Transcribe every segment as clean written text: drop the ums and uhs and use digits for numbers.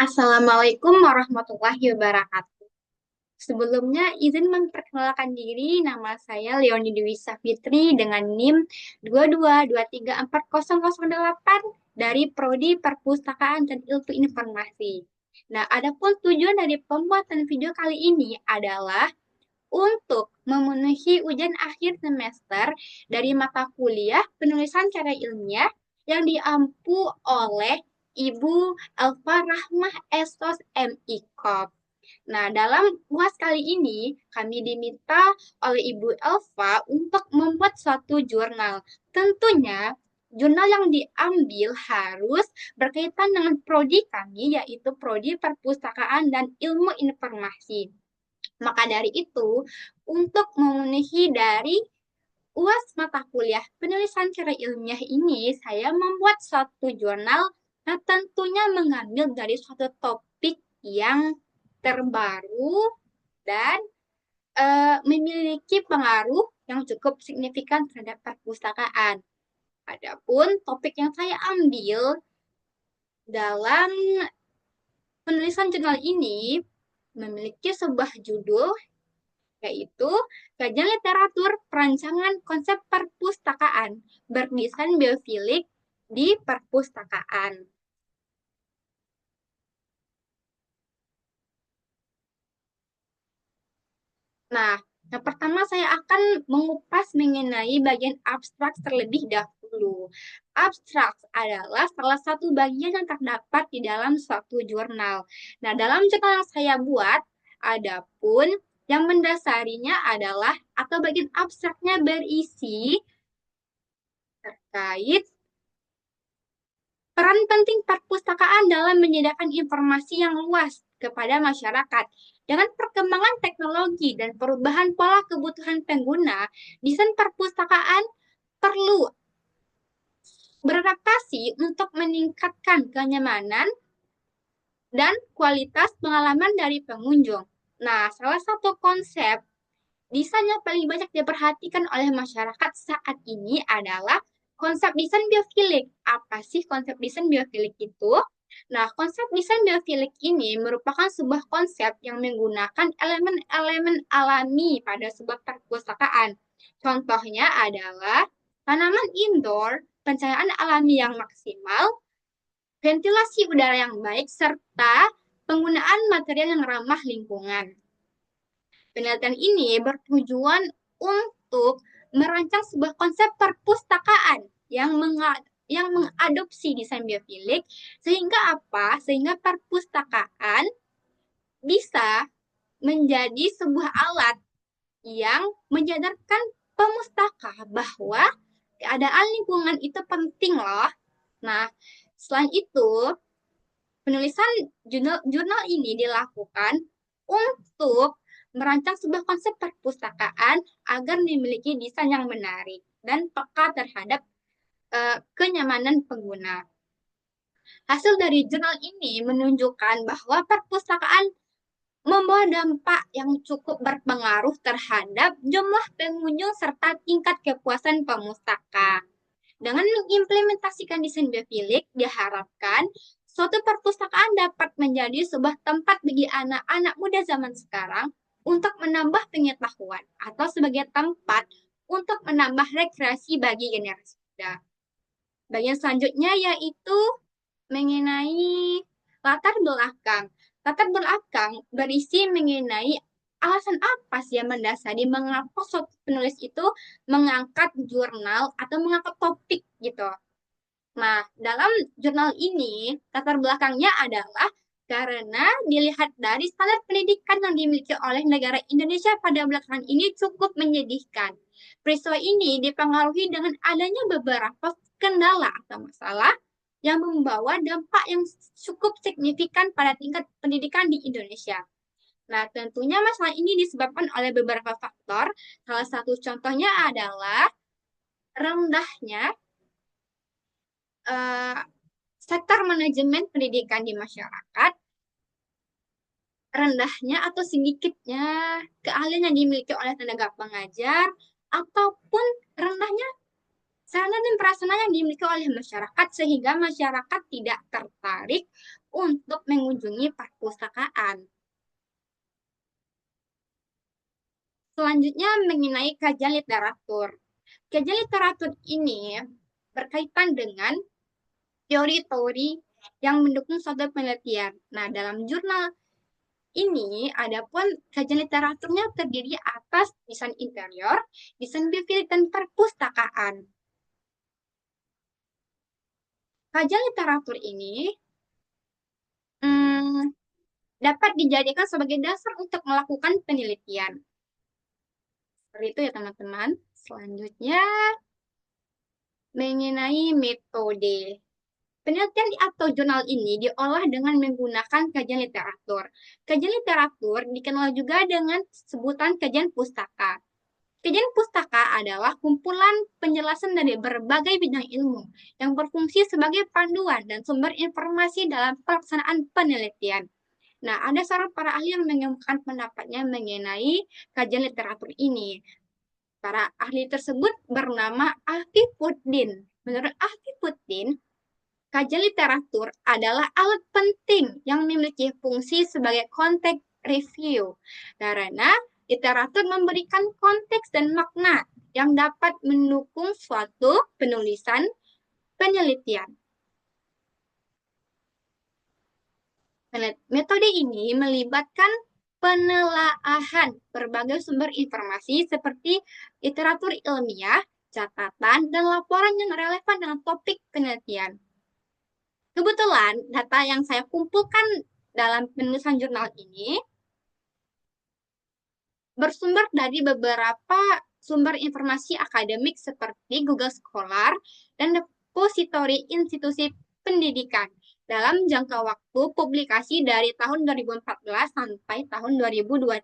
Assalamualaikum warahmatullahi wabarakatuh. Sebelumnya, izin memperkenalkan diri, nama saya Leoni Dwi Safitri dengan NIM 22234008 dari Prodi Perpustakaan dan Ilmu Informasi. Nah, adapun tujuan dari pembuatan video kali ini adalah untuk memenuhi ujian akhir semester dari mata kuliah penulisan cara ilmiah yang diampu oleh Ibu Elva Rahmah Esos MIKOP. Nah, dalam UAS kali ini, kami diminta oleh Ibu Elva untuk membuat suatu jurnal. Tentunya, jurnal yang diambil harus berkaitan dengan prodi kami, yaitu Prodi Perpustakaan dan Ilmu Informasi. Maka dari itu, untuk memenuhi dari UAS mata kuliah penulisan cara ilmiah ini, saya membuat suatu jurnal. Nah, tentunya mengambil dari suatu topik yang terbaru dan memiliki pengaruh yang cukup signifikan terhadap perpustakaan. Adapun topik yang saya ambil dalam penulisan jurnal ini memiliki sebuah judul yaitu kajian literatur perancangan konsep perpustakaan berdesain biofilik di perpustakaan. Nah, yang pertama saya akan mengupas mengenai bagian abstrak terlebih dahulu. Abstrak adalah salah satu bagian yang terdapat di dalam suatu jurnal. Nah, dalam jurnal yang saya buat, adapun yang mendasarinya adalah atau bagian abstraknya berisi terkait peran penting perpustakaan dalam menyediakan informasi yang luas kepada masyarakat. Dengan perkembangan teknologi dan perubahan pola kebutuhan pengguna, desain perpustakaan perlu beradaptasi untuk meningkatkan kenyamanan dan kualitas pengalaman dari pengunjung. Nah, salah satu konsep desain yang paling banyak diperhatikan oleh masyarakat saat ini adalah konsep desain biofilik. Apa sih konsep desain biofilik itu? Nah, konsep desain biofilik ini merupakan sebuah konsep yang menggunakan elemen-elemen alami pada sebuah perpustakaan. Contohnya adalah tanaman indoor, pencahayaan alami yang maksimal, ventilasi udara yang baik, serta penggunaan material yang ramah lingkungan. Penelitian ini bertujuan untuk merancang sebuah konsep perpustakaan yang mengadopsi desain biofilik sehingga apa? Sehingga perpustakaan bisa menjadi sebuah alat yang menyadarkan pemustaka bahwa keadaan lingkungan itu penting loh. Nah, selain itu, penulisan jurnal ini dilakukan untuk merancang sebuah konsep perpustakaan agar memiliki desain yang menarik dan peka terhadap kenyamanan pengguna. Hasil dari jurnal ini menunjukkan bahwa perpustakaan membawa dampak yang cukup berpengaruh terhadap jumlah pengunjung serta tingkat kepuasan pemustaka. Dengan mengimplementasikan desain biofilik, diharapkan suatu perpustakaan dapat menjadi sebuah tempat bagi anak-anak muda zaman sekarang untuk menambah pengetahuan atau sebagai tempat untuk menambah rekreasi bagi generasi muda. Bagian selanjutnya yaitu mengenai latar belakang. Latar belakang berisi mengenai alasan apa sih yang mendasari mengapa suatu penulis itu mengangkat jurnal atau mengangkat topik gitu. Nah, dalam jurnal ini, latar belakangnya adalah karena dilihat dari standar pendidikan yang dimiliki oleh negara Indonesia pada belakangan ini cukup menyedihkan. Peristiwa ini dipengaruhi dengan adanya beberapa kendala atau masalah yang membawa dampak yang cukup signifikan pada tingkat pendidikan di Indonesia. Nah, tentunya masalah ini disebabkan oleh beberapa faktor. Salah satu contohnya adalah rendahnya eh, sektor manajemen pendidikan di masyarakat, rendahnya atau sedikitnya keahlian yang dimiliki oleh tenaga pengajar, ataupun rendahnya sarana dan prasarana yang dimiliki oleh masyarakat sehingga masyarakat tidak tertarik untuk mengunjungi perpustakaan. Selanjutnya mengenai kajian literatur. Kajian literatur ini berkaitan dengan teori-teori yang mendukung suatu penelitian. Nah, dalam jurnal ini adapun kajian literaturnya terdiri atas desain interior, desain biofilm, dan perpustakaan. Kajian literatur ini dapat dijadikan sebagai dasar untuk melakukan penelitian. Seperti itu ya teman-teman. Selanjutnya mengenai metode. Penelitian atau jurnal ini diolah dengan menggunakan kajian literatur. Kajian literatur dikenal juga dengan sebutan kajian pustaka. Kajian pustaka adalah kumpulan penjelasan dari berbagai bidang ilmu yang berfungsi sebagai panduan dan sumber informasi dalam pelaksanaan penelitian. Nah, ada seorang para ahli yang mengemukakan pendapatnya mengenai kajian literatur ini. Para ahli tersebut bernama Afifuddin. Menurut Afifuddin, kajian literatur adalah alat penting yang memiliki fungsi sebagai konteks review, karena literatur memberikan konteks dan makna yang dapat mendukung suatu penulisan penelitian. Metode ini melibatkan penelaahan berbagai sumber informasi seperti literatur ilmiah, catatan, dan laporan yang relevan dengan topik penelitian. Kebetulan, data yang saya kumpulkan dalam penulisan jurnal ini bersumber dari beberapa sumber informasi akademik seperti Google Scholar dan depositori institusi pendidikan dalam jangka waktu publikasi dari tahun 2014 sampai tahun 2023.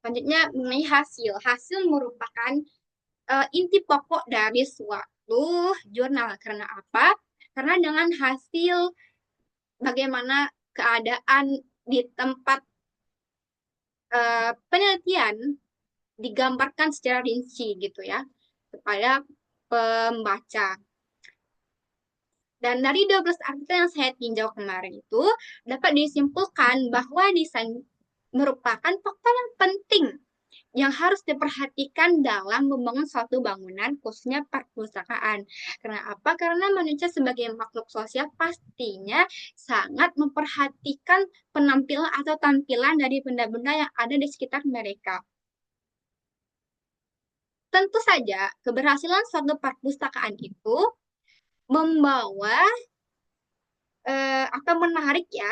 Selanjutnya mengenai hasil. Hasil merupakan inti pokok dari suatu jurnal. Karena apa? Karena dengan hasil bagaimana keadaan di tempat penelitian digambarkan secara rinci gitu ya kepada pembaca. Dan dari 12 artikel yang saya tinjau kemarin itu dapat disimpulkan bahwa desain merupakan faktor yang penting yang harus diperhatikan dalam membangun suatu bangunan, khususnya perpustakaan. Karena apa? Karena manusia sebagai makhluk sosial pastinya sangat memperhatikan penampilan atau tampilan dari benda-benda yang ada di sekitar mereka. Tentu saja, keberhasilan suatu perpustakaan itu membawa atau menarik ya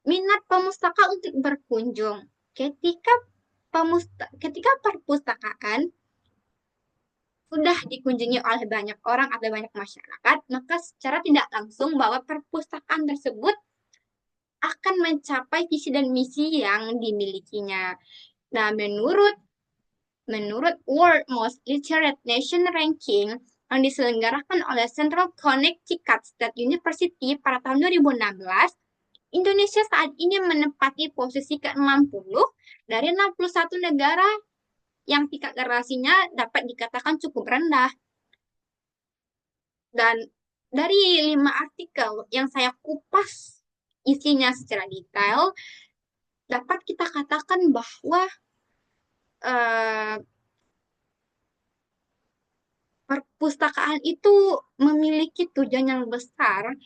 minat pemustaka untuk berkunjung. Ketika perpustakaan sudah dikunjungi oleh banyak orang atau banyak masyarakat, maka secara tidak langsung bahwa perpustakaan tersebut akan mencapai visi dan misi yang dimilikinya. Nah, menurut World Most Literate Nation Ranking yang diselenggarakan oleh Central Connecticut State University pada tahun 2016, Indonesia saat ini menempati posisi ke-60 dari 61 negara yang tingkat literasinya dapat dikatakan cukup rendah. Dan dari 5 artikel yang saya kupas isinya secara detail, dapat kita katakan bahwa perpustakaan itu memiliki tujuan yang besar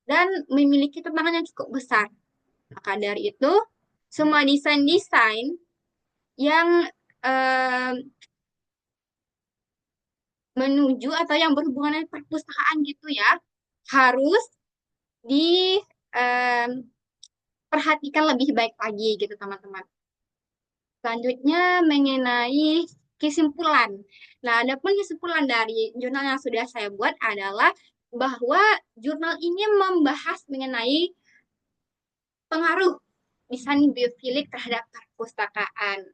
dan memiliki tantangan yang cukup besar. Maka dari itu, semua desain-desain yang menuju atau yang berhubungan dengan perpustakaan gitu ya, harus diperhatikan lebih baik lagi gitu teman-teman. Selanjutnya mengenai kesimpulan. Nah, adapun kesimpulan dari jurnal yang sudah saya buat adalah bahwa jurnal ini membahas mengenai pengaruh desain biofilik terhadap perpustakaan.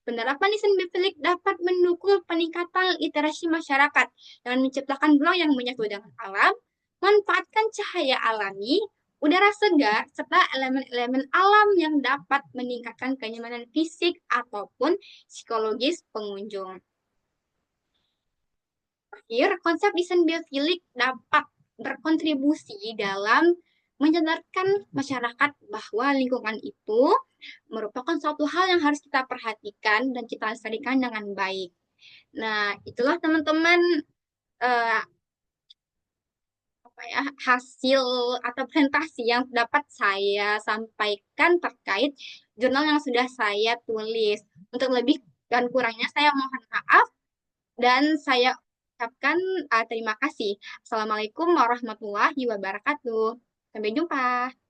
Penerapan desain biofilik dapat mendukung peningkatan literasi masyarakat dengan menciptakan ruang yang menyatu dengan alam, manfaatkan cahaya alami, udara segar, serta elemen-elemen alam yang dapat meningkatkan kenyamanan fisik ataupun psikologis pengunjung. Terakhir, konsep desain biofilik dapat berkontribusi dalam menyadarkan masyarakat bahwa lingkungan itu merupakan suatu hal yang harus kita perhatikan dan kita lestarikan dengan baik. Nah, itulah teman-teman eh, apa ya, hasil atau presentasi yang dapat saya sampaikan terkait jurnal yang sudah saya tulis. Untuk lebih dan kurangnya saya mohon maaf dan saya ucapkan terima kasih. Assalamualaikum warahmatullahi wabarakatuh. Sampai jumpa.